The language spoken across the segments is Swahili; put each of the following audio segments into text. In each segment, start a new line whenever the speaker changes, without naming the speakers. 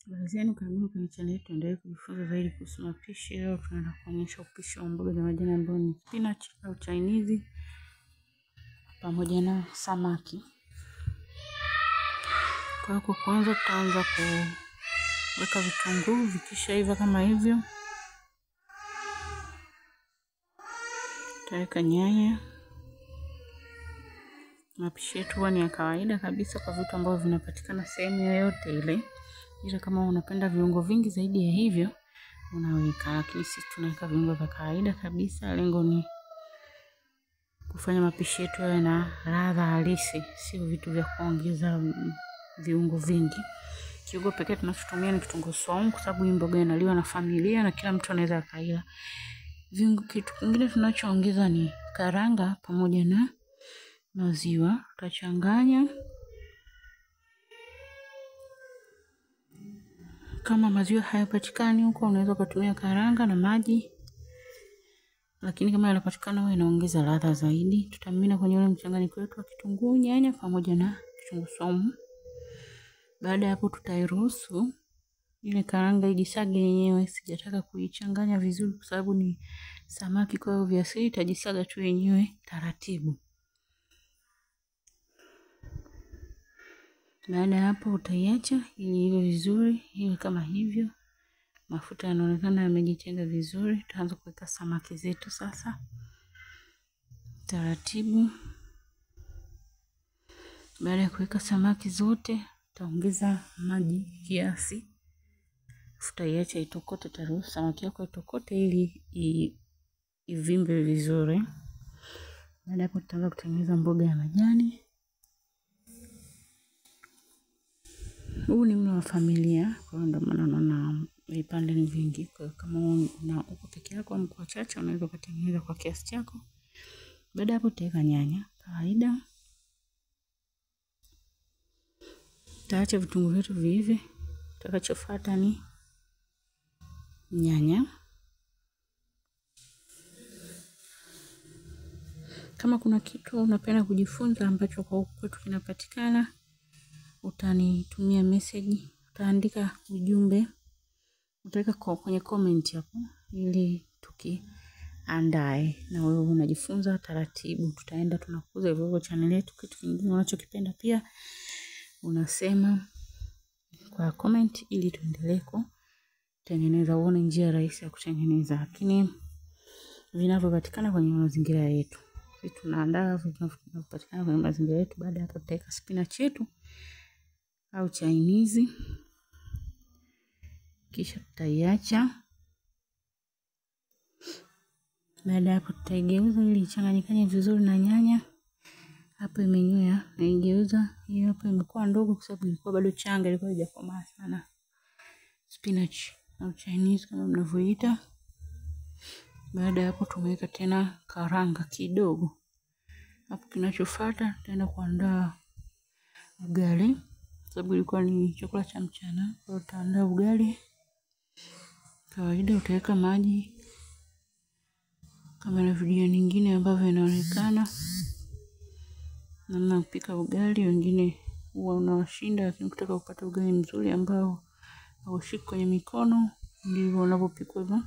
Baadhi karibuni kwenye channel yetu, endelee kujifunza zaidi kuhusu mapishi. Leo tunaenda kuonyesha upishi wa mboga za majani ambayo ni spinach au Chinese pamoja na samaki. Kwa kwanza tutaanza kuweka vitunguu, vikishaiva kama hivyo tutaweka nyanya. Mapishi yetu huwa ni ya kawaida kabisa kwa vitu ambavyo vinapatikana sehemu yoyote ile. Ila kama unapenda viungo vingi zaidi ya hivyo unaweka, lakini sisi tunaweka viungo vya kawaida kabisa. Lengo ni kufanya mapishi yetu yawe na ladha halisi, sio vitu vya kuongeza viungo vingi. Kiungo pekee tunachotumia ni kitunguu saumu, kwa sababu hii mboga inaliwa na familia na kila mtu anaweza akaila. Kitu kingine tunachoongeza ni karanga pamoja na maziwa. Tutachanganya. Kama maziwa hayapatikani huko, unaweza kutumia karanga na maji, lakini kama yanapatikana huwa inaongeza ladha zaidi. Tutamimina kwenye ule mchanganyiko wetu wa kitunguu, nyanya pamoja na kitunguu saumu. Baada ya hapo tutairuhusu ile karanga ijisaga yenyewe. Sijataka kuichanganya vizuri kwa sababu ni samaki, kwa hiyo viasili itajisaga tu yenyewe taratibu. Baada ya hapo utaiacha ili iwe vizuri, iwe kama hivyo. Mafuta yanaonekana yamejitenga vizuri. Tutaanza kuweka samaki zetu sasa taratibu. Baada ya kuweka samaki zote, utaongeza maji kiasi. Tutaiacha itokote, taruhusu samaki yako itokote ili ivimbe vizuri. Baada hapo tutaanza kutengeneza mboga ya majani. Huu ni mlo wa familia, kwa hiyo ndio maana naona vipande ni vingi. Kwa kama uko peke yako au mko wachache, unaweza kutengeneza kwa kiasi chako. Baada hapo tutaweka nyanya kawaida. Tutaacha vitunguu vyetu viive. Tutakachofuata ni nyanya. Kama kuna kitu unapenda kujifunza ambacho kwa huku kwetu kinapatikana, utanitumia message, utaandika ujumbe, utaweka kwenye comment hapo ili tukiandae na wewe unajifunza taratibu. Tutaenda tunakuza hivyo channel yetu. Kitu kingine unachokipenda pia unasema kwa comment ili tuendelee kutengeneza, uone njia rahisi ya kutengeneza, lakini vinavyopatikana kwenye mazingira yetu. Tunaandaa vitu vinavyopatikana kwenye mazingira yetu. Baada ya hapo tutaweka spinach yetu au Chinese, kisha tutaiacha. Baada ya hapo tutaigeuza ili ichanganyikane vizuri na nyanya. Hapo imenywea, naigeuza. Hiyo hapo imekuwa ndogo kwa sababu ilikuwa bado changa, ilikuwa haijakomaa sana. Spinach au Chinese kama mnavyoita. Baada ya hapo tumeweka tena karanga kidogo. Hapo kinachofuata tutaenda kuandaa ugali, sababu ilikuwa ni chakula cha mchana. Kwa hiyo tutaandaa ugali. Kawaida utaweka maji kama na video nyingine ambavyo inaonekana namna kupika ugali. Wengine huwa unawashinda, lakini ukitaka kupata ugali mzuri ambao haushiki kwenye mikono, ndivyo unavyopikwa hivyo.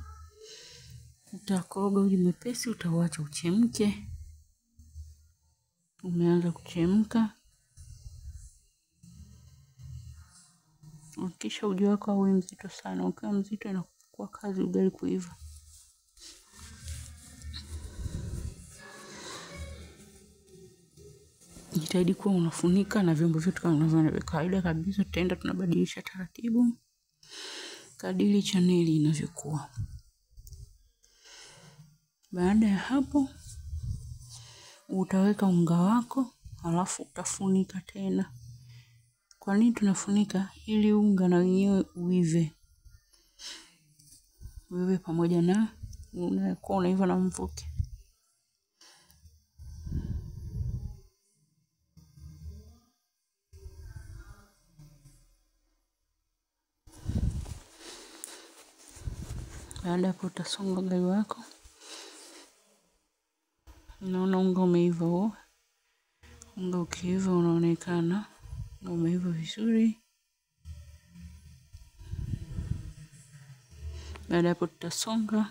Utakoroga uji mwepesi, utauacha uchemke. Umeanza kuchemka. Hakikisha uji wako hauwi mzito sana. Ukiwa mzito inakuwa kazi ugali kuiva. Jitahidi kuwa unafunika na vyombo vyetu kama unavyoona vya kawaida kabisa. Tutaenda tunabadilisha taratibu kadiri channel inavyokuwa. Baada ya hapo utaweka unga wako, halafu utafunika tena. Kwa nini tunafunika? Ili unga na wenyewe uive. Uive pamoja na unakuwa unaiva na mvuke. Baada hapo utasonga ugali wako. Unaona unga umeiva huo. Unga ukiiva unaonekana umeiva vizuri. Baada hapo tutasonga.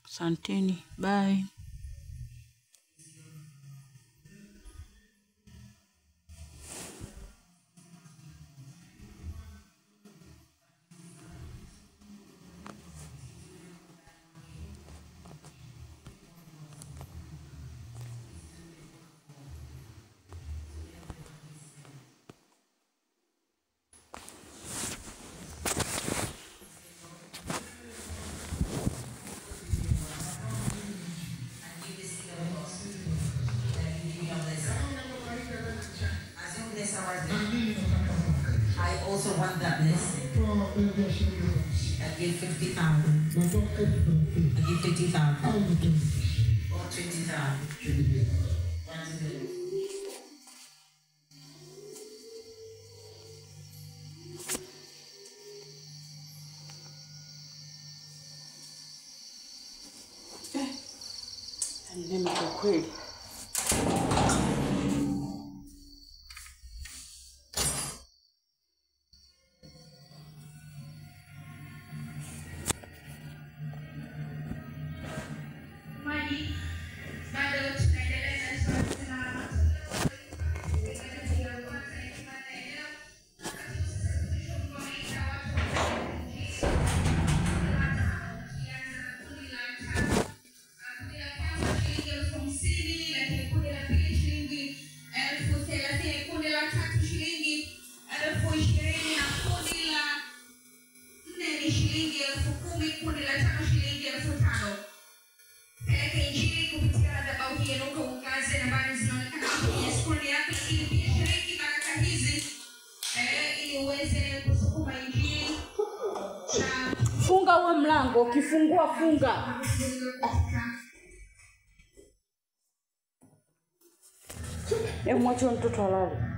Asanteni, bye.
I also want that list. I give 50,000. I give 50,000. Or 20,000.
Ndio kwa kweli. Funga huo mlango, ukifungua funga. Mwache mtoto alale.